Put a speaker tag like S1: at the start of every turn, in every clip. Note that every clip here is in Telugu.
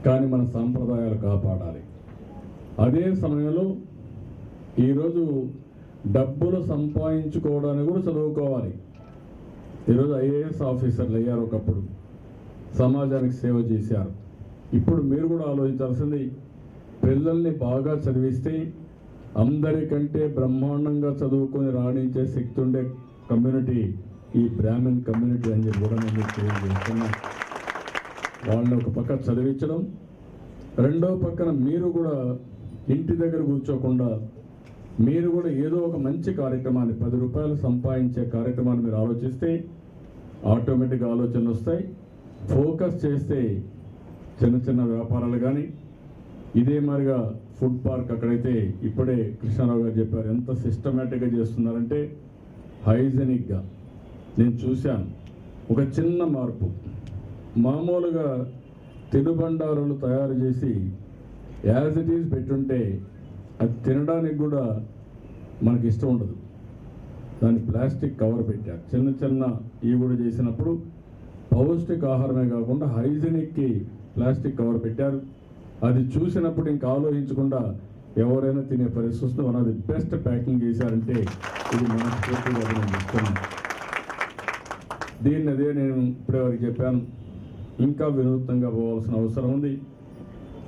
S1: కానీ మన సాంప్రదాయాలు కాపాడాలి. అదే సమయంలో ఈరోజు డబ్బులు సంపాదించుకోవడానికి కూడా చదువుకోవాలి. ఈరోజు ఐఏఎస్ ఆఫీసర్లు అయ్యారు, ఒకప్పుడు సమాజానికి సేవ చేశారు. ఇప్పుడు మీరు కూడా ఆలోచించాల్సింది, పిల్లల్ని బాగా చదివిస్తే అందరికంటే బ్రహ్మాండంగా చదువుకొని రాణించే శక్తి ఉండే కమ్యూనిటీ ఈ బ్రాహ్మణ్ కమ్యూనిటీ అని చెప్పి కూడా నేను తెలియజేస్తున్నాను. వాళ్ళని ఒక పక్క చదివించడం, రెండో పక్కన మీరు కూడా ఇంటి దగ్గర కూర్చోకుండా మీరు కూడా ఏదో ఒక మంచి కార్యక్రమాన్ని 10 రూపాయలు సంపాదించే కార్యక్రమాన్ని మీరు ఆలోచిస్తే ఆటోమేటిక్గా ఆలోచనలు వస్తాయి. ఫోకస్ చేస్తే చిన్న చిన్న వ్యాపారాలు కానీ, ఇదే మాదిరిగా ఫుడ్ పార్క్ అక్కడైతే ఇప్పుడే కృష్ణారావు గారు చెప్పారు, ఎంత సిస్టమేటిక్గా చేస్తున్నారంటే హైజెనిక్గా. నేను చూశాను ఒక చిన్న మార్పు. మామూలుగా తినుబండారాలు తయారు చేసి యాజ్ ఇట్ ఈజ్ పెట్టుంటే అది తినడానికి కూడా మనకి ఇష్టం ఉండదు. దాన్ని ప్లాస్టిక్ కవర్ పెట్టారు. చిన్న చిన్న ఇవి కూడా చేసినప్పుడు పౌష్టిక ఆహారమే కాకుండా హైజెనిక్కి ప్లాస్టిక్ కవర్ పెట్టారు. అది చూసినప్పుడు ఇంకా ఆలోచించకుండా ఎవరైనా తినే పరిస్థితి వస్తుంది. One of the best packing చేశారంటే ఇది మనస్ఫూర్తిగా నేను ఇస్తున్నాను. దీన్ని అదే నేను ఇప్పుడే వారికి చెప్పాను, ఇంకా వినూత్నంగా పోవాల్సిన అవసరం ఉంది.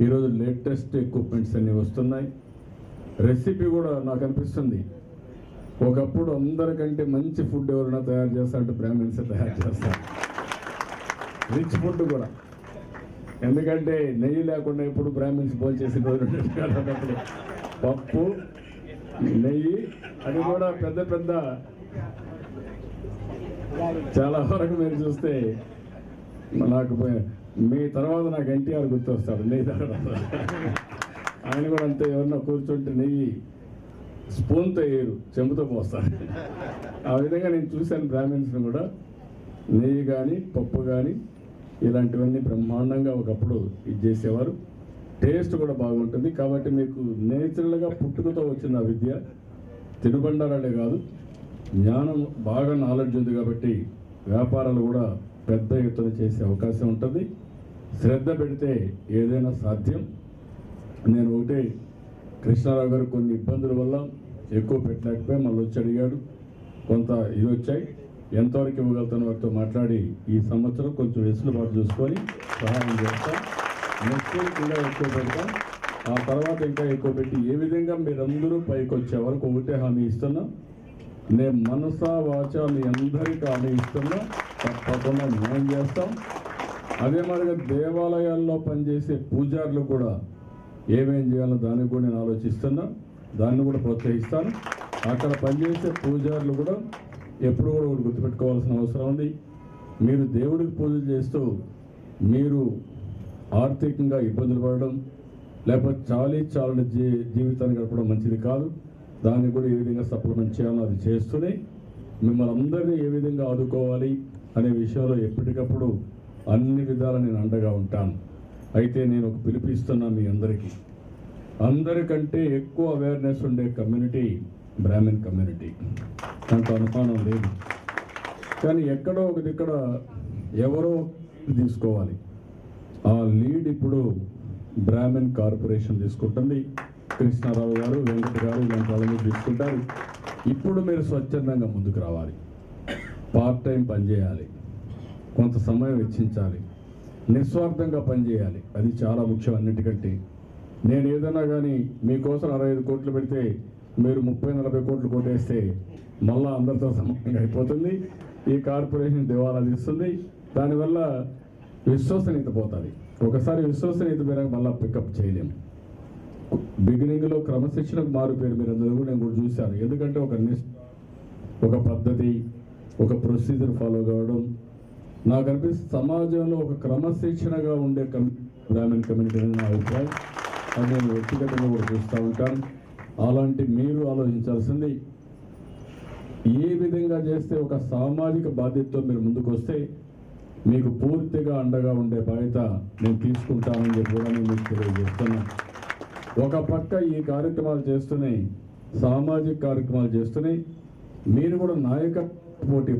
S1: ఈరోజు లేటెస్ట్ ఎక్విప్మెంట్స్ అన్నీ వస్తున్నాయి. రెసిపీ కూడా నాకు అనిపిస్తుంది, ఒకప్పుడు అందరికంటే మంచి ఫుడ్ ఎవరైనా తయారు చేస్తారంటే బ్రాహ్మిన్స్ తయారు చేస్తారు. రిచ్ ఫుడ్ కూడా, ఎందుకంటే నెయ్యి లేకుండా ఎప్పుడు బ్రాహ్మిన్స్ భోజనం చేసిన రోజు కాబట్టి పప్పు నెయ్యి అది కూడా పెద్ద పెద్ద చాలా వరకు మీరు చూస్తే నాకు మీ తర్వాత నాకు ఎన్టీఆర్ గుర్తొస్తాడు నెయ్యి తాగడం. ఆయన కూడా అంతే, ఎవరన్నా కూర్చుంటే నెయ్యి స్పూన్తో వేయరు, చెంబుతో పోస్తారు. ఆ విధంగా నేను చూశాను బ్రాహ్మిన్స్ని కూడా. నెయ్యి కానీ పప్పు కానీ ఇలాంటివన్నీ బ్రహ్మాండంగా ఒకప్పుడు ఇది చేసేవారు. టేస్ట్ కూడా బాగుంటుంది. కాబట్టి మీకు నేచురల్గా పుట్టుకతో వచ్చిన విద్య, తినుబండారాలే కాదు, జ్ఞానం బాగా నాలెడ్జ్ ఉంది కాబట్టి వ్యాపారాలు కూడా పెద్ద ఎత్తున చేసే అవకాశం ఉంటుంది. శ్రద్ధ పెడితే ఏదైనా సాధ్యం. నేను ఒకటే, కృష్ణారావు గారు కొన్ని ఇబ్బందుల వల్ల ఎక్కువ పెట్టలేకపోయి మళ్ళీ వచ్చి అడిగాడు, కొంత ఇవి వచ్చాయి, ఎంతవరకు ఇవ్వగలుగుతాను వారితో మాట్లాడి ఈ సంవత్సరం కొంచెం వెసులుబాటు చూసుకొని సహాయం చేస్తాం. నెక్స్ట్ ఇంకా ఎక్కువ పెడతాం, ఆ తర్వాత ఇంకా ఎక్కువ పెట్టి ఏ విధంగా మీరందరూ పైకి వచ్చే వరకు ఒకటే హామీ ఇస్తున్నా, నేను మనసా వాచ మీ అందరికీ హామీ ఇస్తున్నా, తప్పకుండా న్యాయం చేస్తాం. అదే మాదిరిగా దేవాలయాల్లో పనిచేసే పూజారులు కూడా ఏమేం చేయాలో దానికి కూడా నేను ఆలోచిస్తున్నా, దాన్ని కూడా ప్రోత్సహిస్తాను. అక్కడ పనిచేసే పూజారులు కూడా ఎప్పుడు కూడా ఒకటి గుర్తుపెట్టుకోవాల్సిన అవసరం ఉంది. మీరు దేవుడికి పూజలు చేస్తూ మీరు ఆర్థికంగా ఇబ్బందులు పడడం, లేకపోతే చాలని జీవితాన్ని గడపడం మంచిది కాదు. దాన్ని కూడా ఏ విధంగా సప్లిమెంట్ చేయాలో అది చేస్తూనే మిమ్మల్ని అందరినీ ఏ విధంగా ఆదుకోవాలి అనే విషయంలో ఎప్పటికప్పుడు అన్ని విధాలా నేను అండగా ఉంటాను. అయితే నేను ఒక పిలుపిస్తున్నా మీ అందరికీ, అందరికంటే ఎక్కువ అవేర్నెస్ ఉండే కమ్యూనిటీ బ్రాహ్మణ్ కమ్యూనిటీ, దాంట్లో అనుమానం లేదు. కానీ ఎక్కడో ఒక దిక్కడ ఎవరో తీసుకోవాలి. ఆ లీడ్ ఇప్పుడు బ్రాహ్మణ్ కార్పొరేషన్ తీసుకుంటుంది. కృష్ణారావు గారు, వెంకట గారు ఇలాంటి వాళ్ళని తీసుకుంటారు. ఇప్పుడు మీరు స్వచ్ఛందంగా ముందుకు రావాలి, పార్ట్ టైం పనిచేయాలి, కొంత సమయం వెచ్చించాలి, నిస్వార్థంగా పనిచేయాలి. అది చాలా ముఖ్యం అన్నిటికంటే. నేను ఏదైనా కానీ మీకోసం 65 కోట్లు పెడితే మీరు 30-40 కోట్లు కొట్టేస్తే మళ్ళా అందరితో సమానంగా అయిపోతుంది. ఈ కార్పొరేషన్ దివాలా తీస్తుంది. దానివల్ల విశ్వసనీయత పోతుంది. ఒకసారి విశ్వసనీయత మీద మళ్ళీ పికప్ చేయలేము. బిగినింగ్లో క్రమశిక్షణకు మారు పేరు మీరు అందరూ కూడా నేను కూడా చూశాను. ఎందుకంటే ఒక పద్ధతి, ఒక ప్రొసీజర్ ఫాలో కావడం నాకు అనిపిస్తుంది. సమాజంలో ఒక క్రమశిక్షణగా ఉండే బ్రాహ్మణ్ కమ్యూనిటీ అని నా అభిప్రాయం. అది నేను వ్యక్తిగతంగా కూడా చూస్తూ ఉంటాను. అలాంటి మీరు ఆలోచించాల్సింది, ఏ విధంగా చేస్తే ఒక సామాజిక బాధ్యతతో మీరు ముందుకు వస్తే మీకు పూర్తిగా అండగా ఉండే బాధ్యత నేను తీసుకుంటానని చెప్పి కూడా నేను మీకు తెలియజేస్తున్నాను. ఒక పక్క ఈ కార్యక్రమాలు చేస్తూనే, సామాజిక కార్యక్రమాలు చేస్తూనే మీరు కూడా నాయకత్వ పోటీ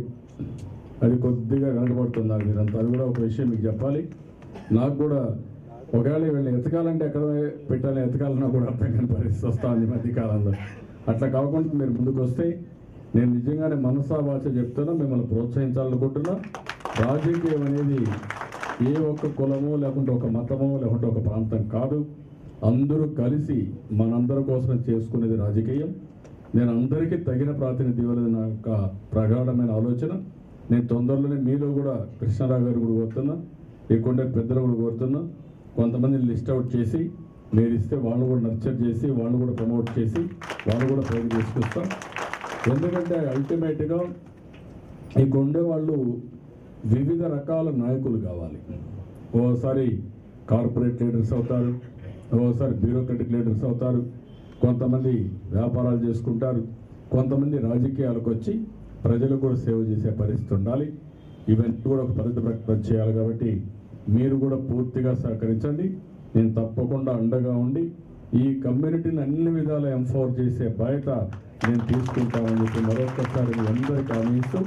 S1: అది కొద్దిగా వెనకబడుతున్నారు మీరంతా. అది కూడా ఒక విషయం మీకు చెప్పాలి. నాకు కూడా ఒకవేళ వీళ్ళని ఎతకాలంటే ఎక్కడ పెట్టాలి, ఎతకాలన్నా కూడా అర్థం కాని పరిస్థితి వస్తుంది ఈ మధ్యకాలంలో. అట్లా కాకుండా మీరు ముందుకు వస్తే నేను నిజంగానే మనసా వాచ చెప్తున్నా, మిమ్మల్ని ప్రోత్సహించాలనుకుంటున్నా. రాజకీయం అనేది ఏ ఒక్క కులమో లేకుంటే ఒక మతమో లేకుంటే ఒక ప్రాంతం కాదు, అందరూ కలిసి మనందరి కోసం చేసుకునేది రాజకీయం. నేను అందరికీ తగిన ప్రాతినిధ్యం ఇవ్వాలని నా యొక్క ప్రగాఢమైన ఆలోచన. నేను తొందరలోనే మీలో కూడా కృష్ణారావు గారు కూడా కోరుతున్నా, ఇక్కడే పెద్దలు కూడా కోరుతున్నా, కొంతమందిని లిస్ట్ అవుట్ చేసి మీరు ఇస్తే వాళ్ళు కూడా నర్చర్ చేసి వాళ్ళు కూడా ప్రమోట్ చేసి వాళ్ళు కూడా పైకి తీసుకొస్తాం. ఎందుకంటే అల్టిమేట్గా ఇక్కడ ఉండేవాళ్ళు వివిధ రకాల నాయకులు కావాలి. ఓసారి కార్పొరేట్ లీడర్స్ అవుతారు, ఓసారి బ్యూరోక్రటిక్ లీడర్స్ అవుతారు, కొంతమంది వ్యాపారాలు చేసుకుంటారు, కొంతమంది రాజకీయాలకు వచ్చి ప్రజలకు కూడా సేవ చేసే పరిస్థితి ఉండాలి. ఇవన్నీ కూడా ఒక పరిధి ప్రకటన చేయాలి. కాబట్టి మీరు కూడా పూర్తిగా సహకరించండి. నేను తప్పకుండా అండగా ఉండి ఈ కమ్యూనిటీని అన్ని విధాలా ఎంపవర్ చేసే బాధ్యత నేను తీసుకుంటానని చెప్పి మరొకసారి మీ అందరికీ ఆమెస్తూ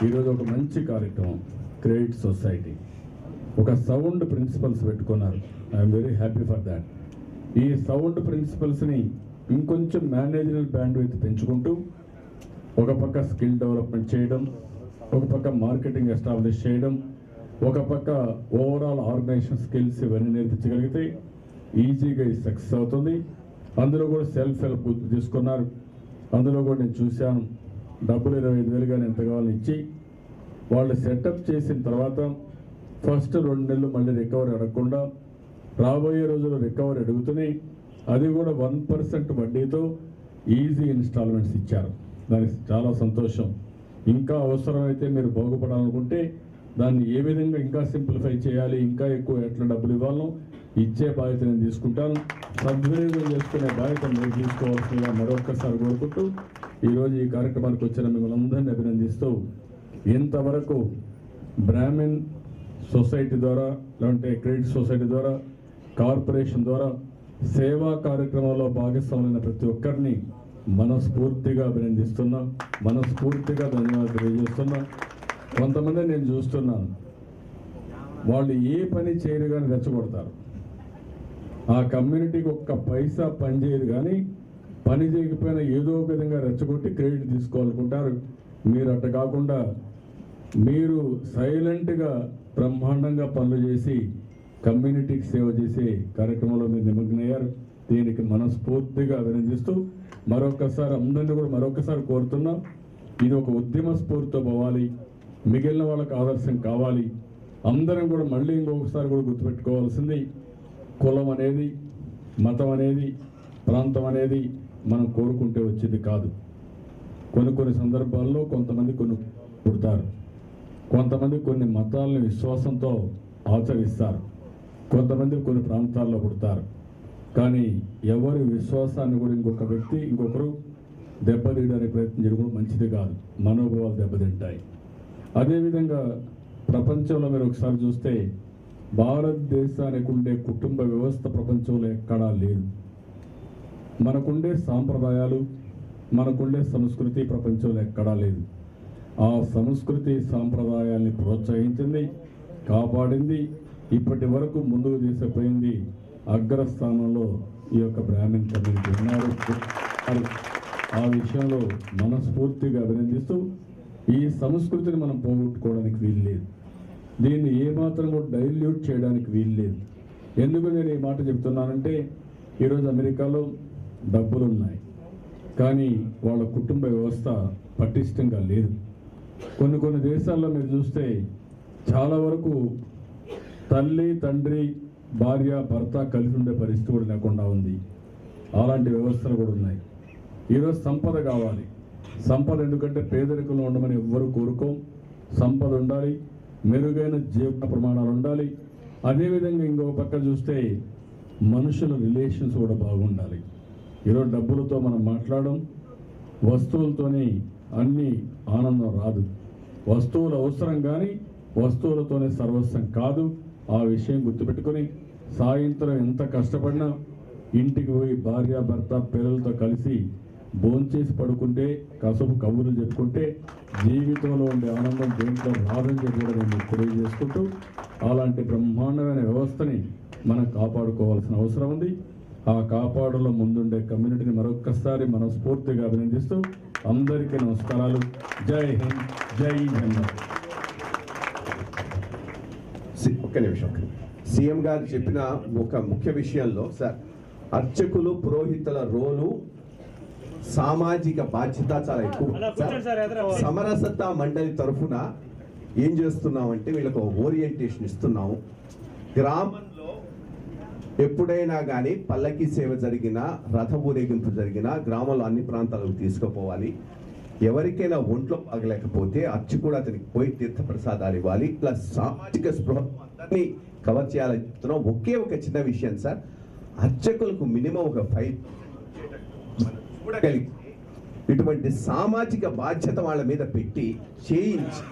S1: ఈరోజు ఒక మంచి కార్యక్రమం క్రెడిట్ సొసైటీ ఒక సౌండ్ ప్రిన్సిపల్స్ పెట్టుకున్నారు. I'm very happy for that. ఈ సౌండ్ ప్రిన్సిపల్స్ని ఇంకొంచెం మేనేజరల్ బ్యాండ్విడ్త్ పెంచుకుంటూ ఒక పక్క స్కిల్ డెవలప్మెంట్ చేయడం, ఒక పక్క మార్కెటింగ్ ఎస్టాబ్లిష్ చేయడం, ఒక పక్క ఓవరాల్ ఆర్గనైజేషన్ స్కిల్స్ ఇవన్నీ నేర్పించగలిగితే ఈజీగా ఇది సక్సెస్ అవుతుంది. అందులో కూడా సెల్ఫ్ హెల్ప్ గ్రూప్ తీసుకున్నారు. అందులో కూడా నేను చూశాను, డబ్బులు 25,000 కానీ ఎంత కావాలని ఇచ్చి వాళ్ళు సెటప్ చేసిన తర్వాత ఫస్ట్ 2 నెలలు మళ్ళీ రికవరీ అడగకుండా రాబోయే రోజుల్లో రికవరీ అడుగుతున్నాయి. అది కూడా 1% వడ్డీతో ఈజీ ఇన్స్టాల్మెంట్స్ ఇచ్చారు. దానికి చాలా సంతోషం. ఇంకా అవసరమైతే మీరు బాగుపడాలనుకుంటే దాన్ని ఏ విధంగా ఇంకా సింప్లిఫై చేయాలి, ఇంకా ఎక్కువ ఎట్లా డబ్బులు ఇవ్వాలో ఇచ్చే బాధ్యత నేను తీసుకుంటాను. సద్వినియోగం చేసుకునే బాధ్యత మీరు తీసుకోవాల్సిందిగా మరొకసారి కోరుకుంటూ ఈరోజు ఈ కార్యక్రమానికి వచ్చిన మిమ్మల్ని అందరినీ అభినందిస్తూ, ఇంతవరకు బ్రాహ్మిన్ సొసైటీ ద్వారా లేదంటే క్రెడిట్ సొసైటీ ద్వారా కార్పొరేషన్ ద్వారా సేవా కార్యక్రమంలో భాగస్వామైన ప్రతి ఒక్కరిని మనస్ఫూర్తిగా అభినందిస్తున్నా, మనస్ఫూర్తిగా ధన్యవాదాలు తెలియజేస్తున్నా. కొంతమంది నేను చూస్తున్నాను, వాళ్ళు ఏ పని చేయరు కానీ రెచ్చగొడతారు. ఆ కమ్యూనిటీకి ఒక్క పైసా పని చేయరు కానీ పని చేయకపోయినా ఏదో ఒక విధంగా రెచ్చగొట్టి క్రెడిట్ తీసుకోవాలనుకుంటారు. మీరు అట్ట కాకుండా మీరు సైలెంట్గా బ్రహ్మాండంగా పనులు చేసి కమ్యూనిటీకి సేవ చేసే కార్యక్రమంలో మీరు నిమగ్నయ్యారు. దీనికి మనస్ఫూర్తిగా అభినందిస్తూ మరొకసారి అందరినీ కూడా మరొకసారి కోరుతున్నా, ఇది ఒక ఉద్యమ స్ఫూర్తితో పోవాలి, మిగిలిన వాళ్ళకి ఆదర్శం కావాలి. అందరం కూడా మళ్ళీ ఇంకొకసారి కూడా గుర్తుపెట్టుకోవాల్సింది, కులం అనేది, మతం అనేది, ప్రాంతం అనేది మనం కోరుకుంటే వచ్చేది కాదు. కొన్ని సందర్భాల్లో కొంతమంది కొన్ని పుడతారు, కొంతమంది కొన్ని మతాలను విశ్వాసంతో ఆచరిస్తారు, కొంతమంది కొన్ని ప్రాంతాల్లో పుడతారు. కానీ ఎవరి విశ్వాసాన్ని కూడా ఇంకొక వ్యక్తి ఇంకొకరు దెబ్బతీయడానికి ప్రయత్నం చేయడం కూడా మంచిది కాదు. మనోభావాలు దెబ్బతింటాయి. అదేవిధంగా ప్రపంచంలో మీరు ఒకసారి చూస్తే భారతదేశానికి ఉండే కుటుంబ వ్యవస్థ ప్రపంచంలో ఎక్కడా లేదు. మనకుండే సాంప్రదాయాలు, మనకుండే సంస్కృతి ప్రపంచంలో ఎక్కడా లేదు. ఆ సంస్కృతి సాంప్రదాయాల్ని ప్రోత్సహించింది, కాపాడింది, ఇప్పటి వరకు ముందుకు తీసుకుపోయింది. అగ్రస్థానంలో ఈ యొక్క బ్రాహ్మణ్ కమ్యూనిటీ ఉన్నారు. ఆ విషయంలో మనస్ఫూర్తిగా అభినందిస్తూ, ఈ సంస్కృతిని మనం పోగొట్టుకోవడానికి వీల్లేదు. దీన్ని ఏమాత్రం కూడా డైల్యూట్ చేయడానికి వీల్లేదు. ఎందుకు నేను ఈ మాట చెప్తున్నానంటే, ఈరోజు అమెరికాలో డబ్బులు ఉన్నాయి కానీ వాళ్ళ కుటుంబ వ్యవస్థ పటిష్టంగా లేదు. కొన్ని దేశాల్లో మీరు చూస్తే చాలా వరకు తల్లి, తండ్రి, భార్య, భర్త కలిసి ఉండే పరిస్థితి కూడా లేకుండా ఉంది. అలాంటి వ్యవస్థలు కూడా ఉన్నాయి. ఈరోజు సంపద కావాలి. సంపద ఎందుకంటే పేదరికంలో ఉండమని ఎవ్వరూ కోరుకోం. సంపద ఉండాలి, మెరుగైన జీవన ప్రమాణాలు ఉండాలి. అదేవిధంగా ఇంకొక పక్క చూస్తే మనుషుల రిలేషన్స్ కూడా బాగుండాలి. ఈరోజు డబ్బులతో మనం మాట్లాడడం, వస్తువులతోనే అన్ని ఆనందం రాదు. వస్తువులు అవసరం కానీ వస్తువులతోనే సర్వస్వం కాదు. ఆ విషయం గుర్తుపెట్టుకొని సాయంత్రం ఎంత కష్టపడినా ఇంటికి పోయి భార్య, భర్త, పిల్లలతో కలిసి భోంచేసి పడుకుంటే, కసుపు కబుర్లు చెప్పుకుంటే జీవితంలో ఉండే ఆనందం దేంట్లో రాదని చెప్పి కూడా నేను తెలియజేసుకుంటూ, అలాంటి బ్రహ్మాండమైన వ్యవస్థని మనం కాపాడుకోవాల్సిన అవసరం ఉంది. ఆ కాపాడులో ముందుండే కమ్యూనిటీని మరొక్కసారి మనం స్ఫూర్తిగా అభినందిస్తూ అందరికీ నమస్కారాలు. జై హింద్, జై హింద్.
S2: ఒక్క నిమిషం. సీఎం గారు చెప్పిన ఒక ముఖ్య విషయంలో సార్, అర్చకులు పురోహితుల రోలు సామాజిక బాధ్యత చాలా ఎక్కువ. సమరసత మండలి తరఫున ఏం చేస్తున్నామంటే వీళ్ళకు ఓరియంటేషన్ ఇస్తున్నాము. గ్రామంలో ఎప్పుడైనా కానీ పల్లకి సేవ జరిగినా, రథ ఊరేగింపు జరిగినా గ్రామంలో అన్ని ప్రాంతాలకు తీసుకుపోవాలి. ఎవరికైనా ఒంట్లో బాగలేకపోతే అర్చకుడు అతనికి పోయి తీర్థ ప్రసాదాలు ఇవ్వాలి. ప్లస్ సామాజిక స్పృహ అందరినీ కవర్ చేయాలని చెప్తున్నాం. ఒకే ఒక చిన్న విషయం సార్, అర్చకులకు మినిమం ఒక 5 చూడగలిగితే ఇటువంటి సామాజిక బాధ్యత వాళ్ళ మీద పెట్టి చేయించి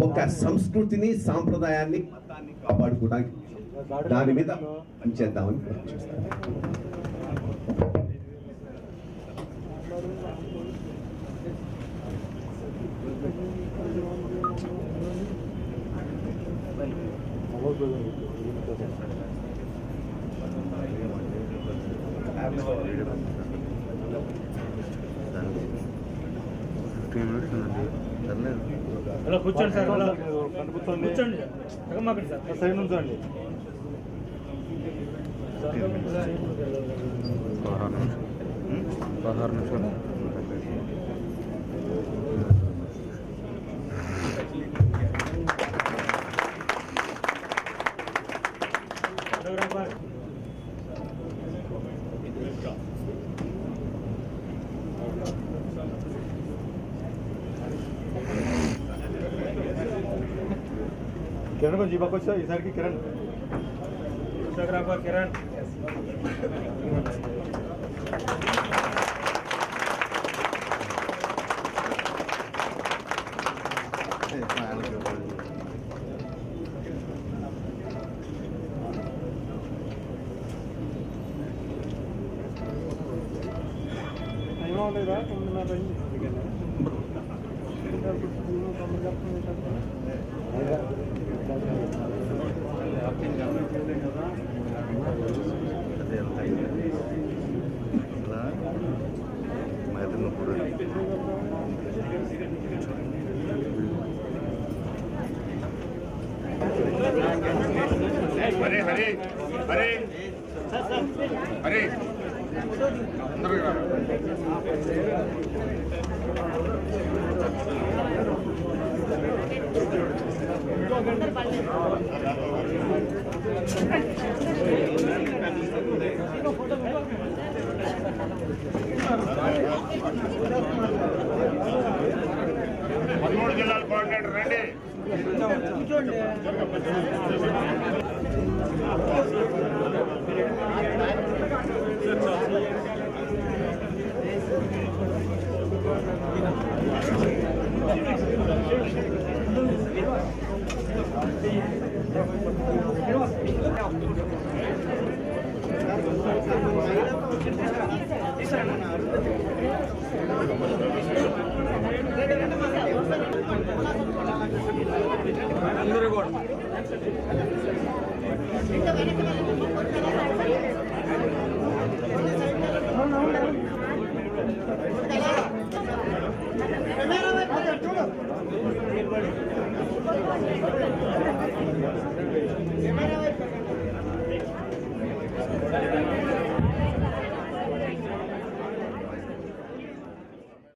S2: ఒక సంస్కృతిని, సాంప్రదాయాన్ని, మతాన్ని కాపాడుకోవడానికి దాని మీద పనిచేద్దామని
S3: కూర్చోండి సార్, కూర్చోండి సార్, సైడ్ నుంచోండి. కిరణ్ కొంచెం ఈ పక్క వచ్చా ఈసారికి. కిరణ్ ఫోటోగ్రాఫర్ కిరణ్. ఏమవుతుందా 9:30 అయింది.
S4: హరే హరే హరే హరే పదమూడు జిల్లాల కోఆర్డినేటర్ రండి.
S3: అందరూ కూడా
S4: చూడు